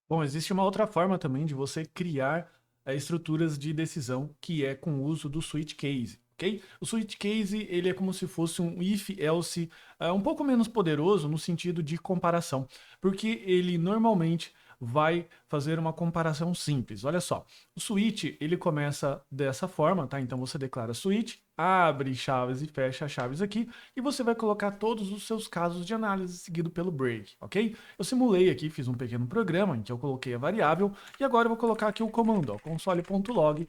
Bom, existe uma outra forma também de você criar estruturas de decisão, que é com o uso do switch case, ok? O switch case, ele é como se fosse um if else um pouco menos poderoso no sentido de comparação, porque ele normalmente vai fazer uma comparação simples. Olha só, o switch, ele começa dessa forma, tá? Então você declara switch, abre chaves e fecha chaves aqui, e você vai colocar todos os seus casos de análise seguido pelo break, ok? Eu simulei aqui, fiz um pequeno programa em que eu coloquei a variável e agora eu vou colocar aqui o comando, ó, console.log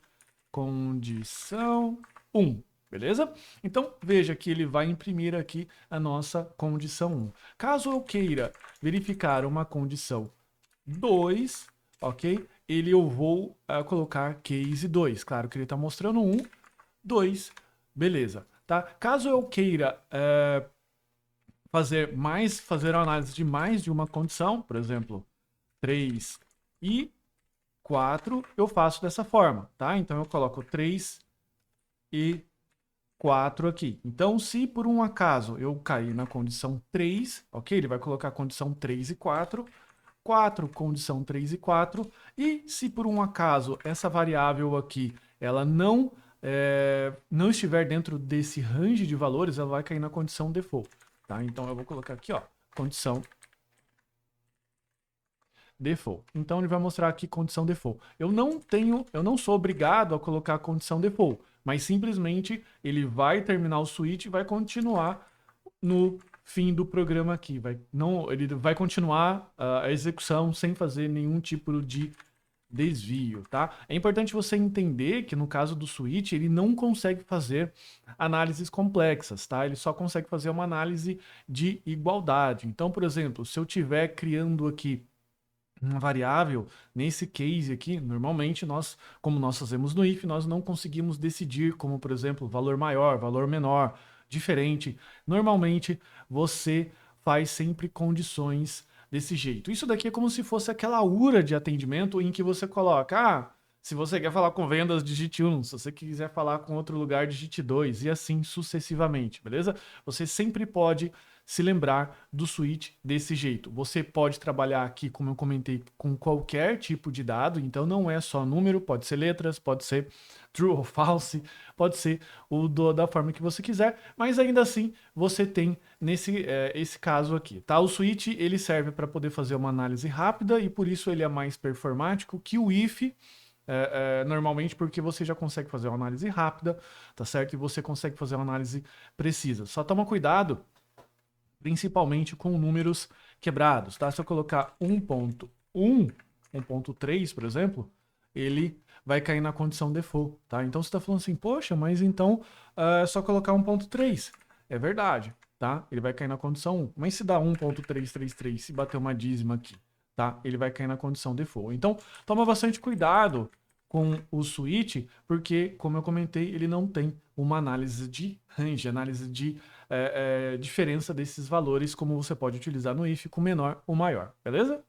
condição 1. Beleza? Então veja que ele vai imprimir aqui a nossa condição 1. Caso eu queira verificar uma condição 2, ok? Eu vou colocar case 2. Claro que ele está mostrando 1, 2, beleza. Tá? Caso eu queira fazer a análise de mais de uma condição, por exemplo, 3 e 4, eu faço dessa forma, tá? Então eu coloco 3 e 4 aqui. Então, se por um acaso eu cair na condição 3, ok? Ele vai colocar a condição 3 e 4, 4, condição 3 e 4, e se por um acaso essa variável aqui ela não estiver dentro desse range de valores, ela vai cair na condição default, tá? Então eu vou colocar aqui, ó, condição default. Então ele vai mostrar aqui condição default. Eu não sou obrigado a colocar a condição default, mas simplesmente ele vai terminar o switch e vai continuar no fim do programa aqui. Ele vai continuar a execução sem fazer nenhum tipo de desvio, tá? É importante você entender que no caso do switch ele não consegue fazer análises complexas, tá? Ele só consegue fazer uma análise de igualdade. Então, por exemplo, se eu estiver criando aqui uma variável, nesse case aqui, normalmente como nós fazemos no if, nós não conseguimos decidir como, por exemplo, valor maior, valor menor, diferente. Normalmente, você faz sempre condições desse jeito. Isso daqui é como se fosse aquela URA de atendimento em que você coloca, se você quer falar com vendas, digite 1, se você quiser falar com outro lugar, digite 2, e assim sucessivamente, beleza? Você sempre pode se lembrar do switch desse jeito. Você pode trabalhar aqui, como eu comentei, com qualquer tipo de dado, então não é só número, pode ser letras, pode ser true ou false, pode ser da forma que você quiser, mas ainda assim você tem esse caso aqui, tá? O switch ele serve para poder fazer uma análise rápida e por isso ele é mais performático que o if, normalmente porque você já consegue fazer uma análise rápida, tá certo? E você consegue fazer uma análise precisa. Só toma cuidado principalmente com números quebrados, tá? Se eu colocar 1.1, 1.3, por exemplo, ele vai cair na condição default, tá? Então você está falando assim, poxa, mas então é só colocar 1.3. É verdade, tá? Ele vai cair na condição 1. Mas se dá 1.333, se bater uma dízima aqui, tá? Ele vai cair na condição default. Então, toma bastante cuidado com o switch, porque, como eu comentei, ele não tem uma análise de range, análise de diferença desses valores, como você pode utilizar no if com menor ou maior, beleza?